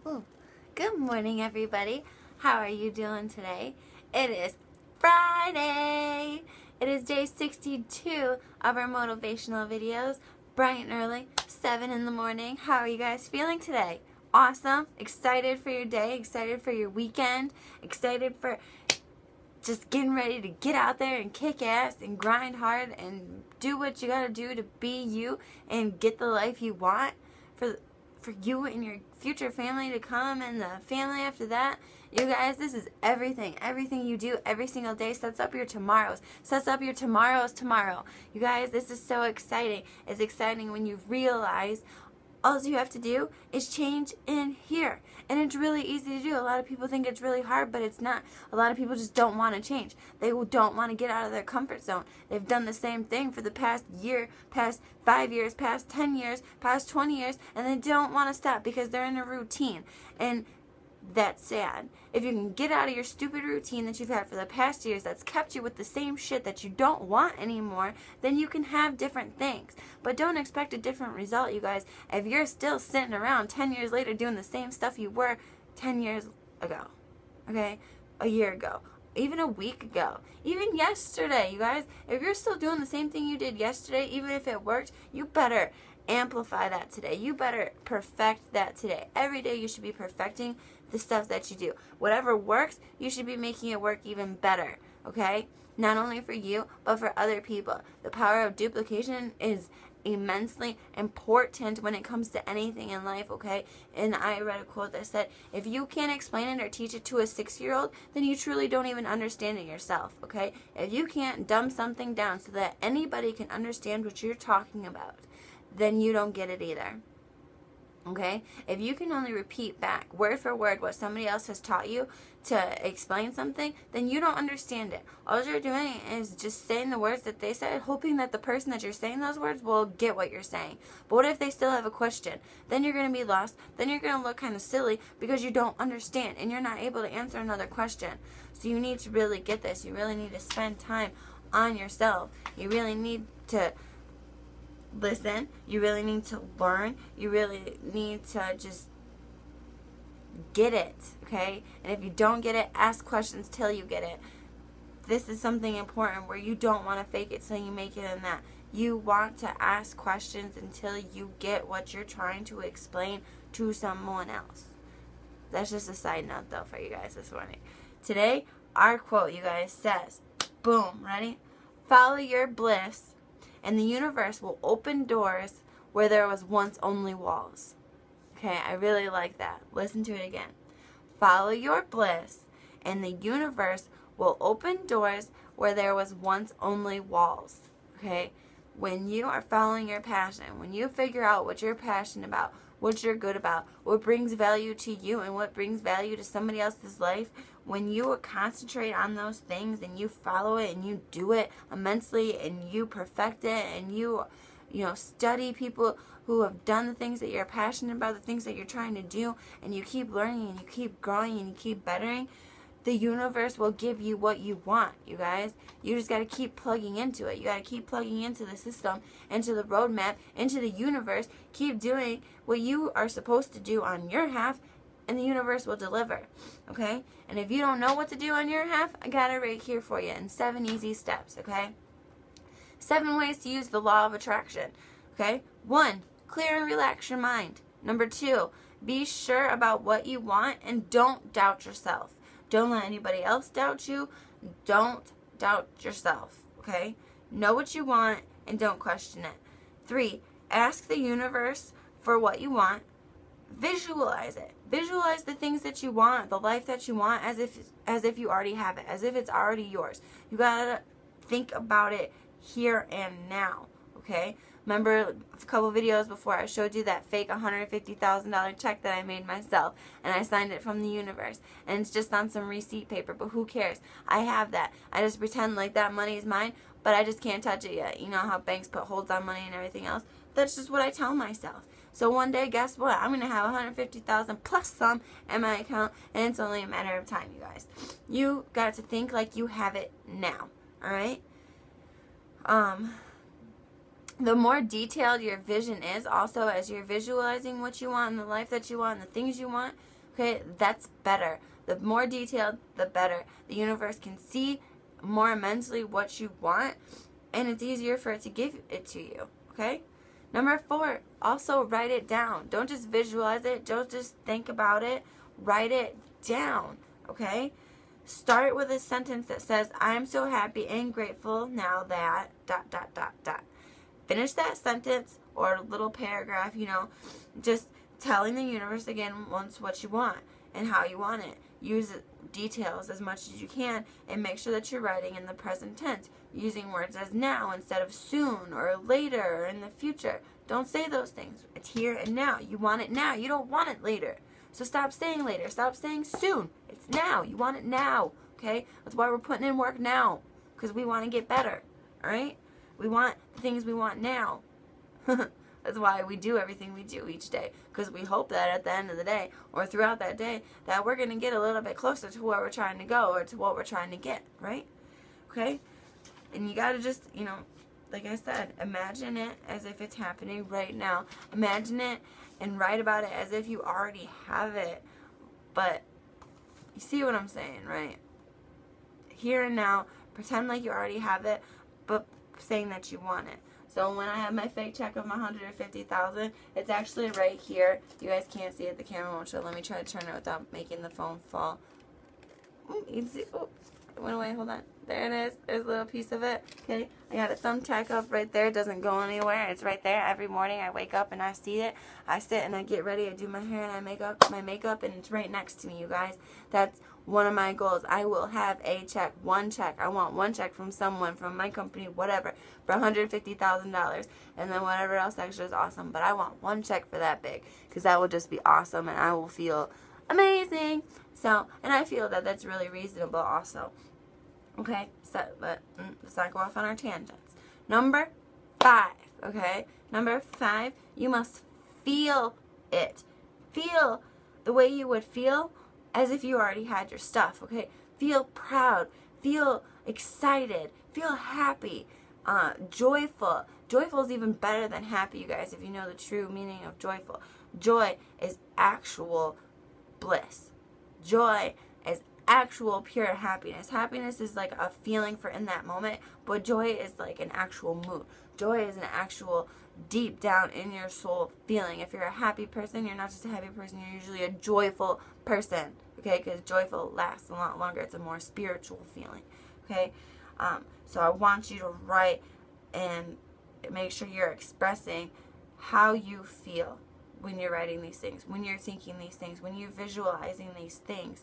Ooh. Good morning, everybody. How are you doing today? It is Friday. It is day 62 of our motivational videos. Bright and early, 7 in the morning. How are you guys feeling today? Awesome? Excited for your day? Excited for your weekend? Excited for just getting ready to get out there and kick ass and grind hard and do what you gotta do to be you and get the life you want for you and your future family to come and the family after that. You guys, this is everything. Everything you do every single day sets up your tomorrows. Sets up your tomorrow's tomorrow. You guys, this is so exciting. It's exciting when you realize all you have to do is change in here. And it's really easy to do. A lot of people think it's really hard, but it's not. A lot of people just don't want to change. They don't want to get out of their comfort zone. They've done the same thing for the past year, past 5 years, past 10 years, past 20 years, and they don't want to stop because they're in a routine. And that's sad. If you can get out of your stupid routine that you've had for the past years that's kept you with the same shit that you don't want anymore, then you can have different things. But don't expect a different result, you guys. If you're still sitting around 10 years later doing the same stuff you were 10 years ago, okay, a year ago, even a week ago, even yesterday, you guys, if you're still doing the same thing you did yesterday, even if it worked, you better amplify that today. You better perfect that today. Every day you should be perfecting the stuff that you do. Whatever works, you should be making it work even better, okay? Not only for you, but for other people. The power of duplication is immensely important when it comes to anything in life, okay? And I read a quote that said, if you can't explain it or teach it to a 6-year-old, then you truly don't even understand it yourself, okay? If you can't dumb something down so that anybody can understand what you're talking about, then you don't get it either. Okay? If you can only repeat back word for word what somebody else has taught you to explain something, then you don't understand it. All you're doing is just saying the words that they said, hoping that the person that you're saying those words will get what you're saying. But what if they still have a question? Then you're going to be lost. Then you're going to look kind of silly because you don't understand and you're not able to answer another question. So you need to really get this. You really need to spend time on yourself. You really need to listen. You really need to learn. You really need to just get it, okay? And if you don't get it, ask questions till you get it. This is something important where you don't want to fake it till you make it in that. You want to ask questions until you get what you're trying to explain to someone else. That's just a side note, though, for you guys this morning. Today, our quote, you guys, says, boom, ready? Follow your bliss, and the universe will open doors where there was once only walls. Okay, I really like that. Listen to it again. Follow your bliss, and the universe will open doors where there was once only walls. Okay, when you are following your passion, when you figure out what you're passionate about, what you're good about, what brings value to you and what brings value to somebody else's life, when you concentrate on those things and you follow it and you do it immensely and you perfect it and you study people who have done the things that you're passionate about, the things that you're trying to do, and you keep learning and you keep growing and you keep bettering, the universe will give you what you want, you guys. You just got to keep plugging into it. You got to keep plugging into the system, into the roadmap, into the universe. Keep doing what you are supposed to do on your half, and the universe will deliver, okay? And if you don't know what to do on your half, I got it right here for you in 7 easy steps, okay? 7 ways to use the law of attraction, okay? 1, clear and relax your mind. Number 2, be sure about what you want and don't doubt yourself. Don't let anybody else doubt you. Don't doubt yourself, okay? Know what you want and don't question it. 3, ask the universe for what you want. Visualize it. Visualize the things that you want, the life that you want, as if you already have it, as if it's already yours. You gotta think about it here and now, okay? Remember a couple videos before I showed you that fake $150,000 check that I made myself, and I signed it from the universe, and it's just on some receipt paper, but who cares? I have that. I just pretend like that money is mine, but I just can't touch it yet. You know how banks put holds on money and everything else? That's just what I tell myself. So one day, guess what? I'm going to have $150,000 plus some in my account, and it's only a matter of time, you guys. You got to think like you have it now, all right? The more detailed your vision is, also as you're visualizing what you want in the life that you want and the things you want, Okay, that's better. The more detailed, the better. The universe can see more immensely what you want, and it's easier for it to give it to you. Okay? Number 4, also write it down. Don't just visualize it. Don't just think about it. Write it down. Okay? Start with a sentence that says, I'm so happy and grateful now that ... Finish that sentence or a little paragraph, just telling the universe again once what you want and how you want it. Use details as much as you can, and make sure that you're writing in the present tense, using words as now instead of soon or later or in the future. Don't say those things. It's here and now. You want it now. You don't want it later. So stop saying later. Stop saying soon. It's now. You want it now. Okay? That's why we're putting in work now, because we want to get better. All right? We want the things we want now. That's why we do everything we do each day, because we hope that at the end of the day or throughout that day that we're going to get a little bit closer to where we're trying to go or to what we're trying to get, right? Okay? And you got to just, like I said, imagine it as if it's happening right now. Imagine it and write about it as if you already have it. But you see what I'm saying, right? Here and now, pretend like you already have it, but saying that you want it. So when I have my fake check of my $150,000, it's actually right here. You guys can't see it. The camera won't show. Let me try to turn it without making the phone fall. Easy. Oh, it went away. Hold on. There it is. There's a little piece of it. Okay. I got a thumbtack up right there. It doesn't go anywhere. It's right there. Every morning I wake up and I see it. I sit and I get ready. I do my hair and I make up my makeup, and it's right next to me, you guys. That's one of my goals. I will have a check, one check. I want one check from someone, from my company, whatever, for $150,000. And then whatever else extra is awesome. But I want one check for that big, because that will just be awesome and I will feel amazing. So, and I feel that that's really reasonable also. Okay, so, but let's not go off on our tangents. Number 5, okay? Number 5, you must feel it. Feel the way you would feel as if you already had your stuff, okay? Feel proud. Feel excited. Feel happy. Joyful. Joyful is even better than happy, you guys, if you know the true meaning of joyful. Joy is actual bliss. Joy is actual pure happiness. Happiness is like a feeling for in that moment, but joy is like an actual mood. Joy is an actual deep down in your soul feeling. If you're a happy person, you're not just a happy person, you're usually a joyful person, okay? Because joyful lasts a lot longer. It's a more spiritual feeling, okay? So I want you to write and make sure you're expressing how you feel when you're writing these things, when you're thinking these things, when you're visualizing these things.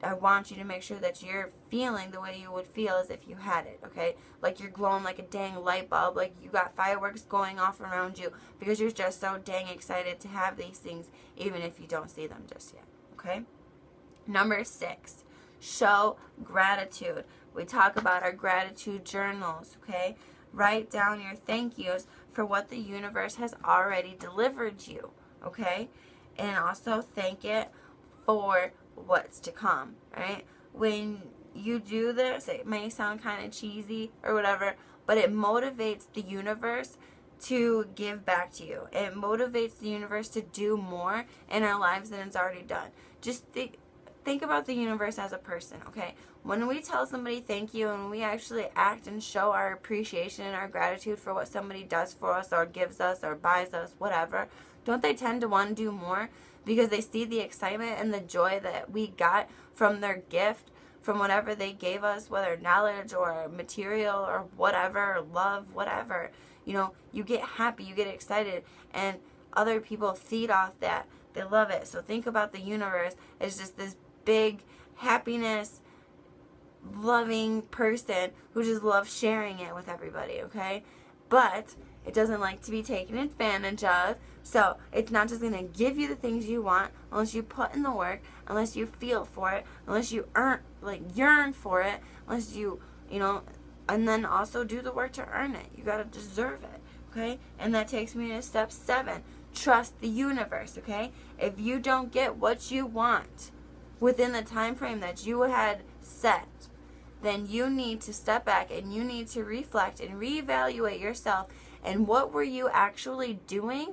I want you to make sure that you're feeling the way you would feel as if you had it, okay? Like you're glowing like a dang light bulb, like you got fireworks going off around you, because you're just so dang excited to have these things, even if you don't see them just yet, okay? Number 6, show gratitude. We talk about our gratitude journals, okay? Write down your thank yous for what the universe has already delivered you, okay? And also thank it for what's to come, right? When you do this, it may sound kind of cheesy or whatever, but it motivates the universe to give back to you. It motivates the universe to do more in our lives than it's already done. Just think about the universe as a person, okay? When we tell somebody thank you and we actually act and show our appreciation and our gratitude for what somebody does for us or gives us or buys us, whatever, don't they tend to want to do more? Because they see the excitement and the joy that we got from their gift, from whatever they gave us, whether knowledge or material or whatever, or love, whatever. You get happy, you get excited, and other people feed off that. They love it. So think about the universe as just this big happiness, loving person who just loves sharing it with everybody, okay? But it doesn't like to be taken advantage of. So it's not just going to give you the things you want unless you put in the work, unless you feel for it, unless you yearn for it, unless you, and then also do the work to earn it. You got to deserve it, okay? And that takes me to step 7. Trust the universe, okay? If you don't get what you want within the time frame that you had set, then you need to step back and you need to reflect and reevaluate yourself and what were you actually doing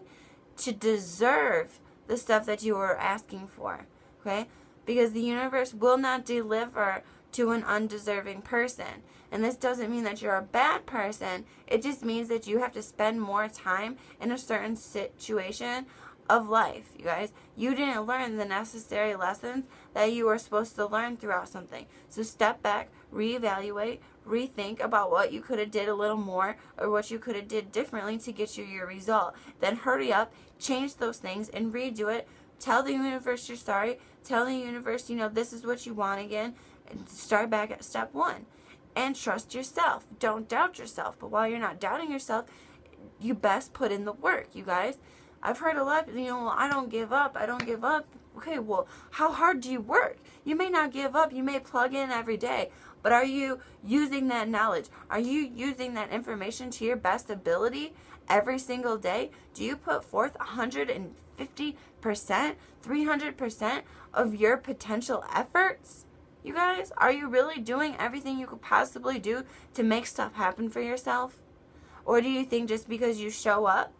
to deserve the stuff that you were asking for. okay? Because the universe will not deliver to an undeserving person. And this doesn't mean that you're a bad person. It just means that you have to spend more time in a certain situation of life, you guys. You didn't learn the necessary lessons that you were supposed to learn throughout something. So step back, reevaluate, rethink about what you could have did a little more or what you could have did differently to get you your result. Then hurry up, change those things and redo it. Tell the universe you're sorry. Tell the universe, this is what you want again. And start back at step one. And trust yourself. Don't doubt yourself. But while you're not doubting yourself, you best put in the work, you guys. I've heard a lot, well, I don't give up. I don't give up. Okay, well, how hard do you work? You may not give up. You may plug in every day. But are you using that knowledge? Are you using that information to your best ability every single day? Do you put forth 150%, 300% of your potential efforts? You guys, are you really doing everything you could possibly do to make stuff happen for yourself? Or do you think just because you show up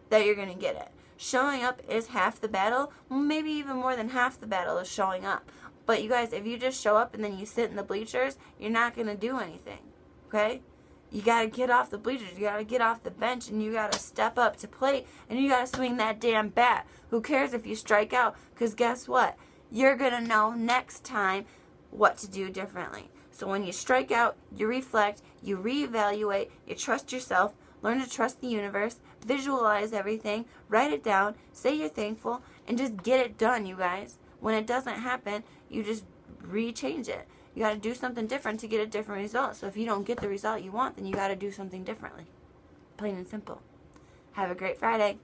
that you're going to get it? Showing up is half the battle. Well, maybe even more than half the battle is showing up. But you guys, if you just show up and then you sit in the bleachers, you're not going to do anything. Okay? You got to get off the bleachers. You got to get off the bench and you got to step up to plate and you got to swing that damn bat. Who cares if you strike out? Because guess what? You're going to know next time what to do differently. So when you strike out, you reflect, you reevaluate, you trust yourself, learn to trust the universe, visualize everything, write it down, say you're thankful, and just get it done, you guys. When it doesn't happen, you just rechange it. You got to do something different to get a different result. So if you don't get the result you want, then you got to do something differently. Plain and simple. Have a great Friday.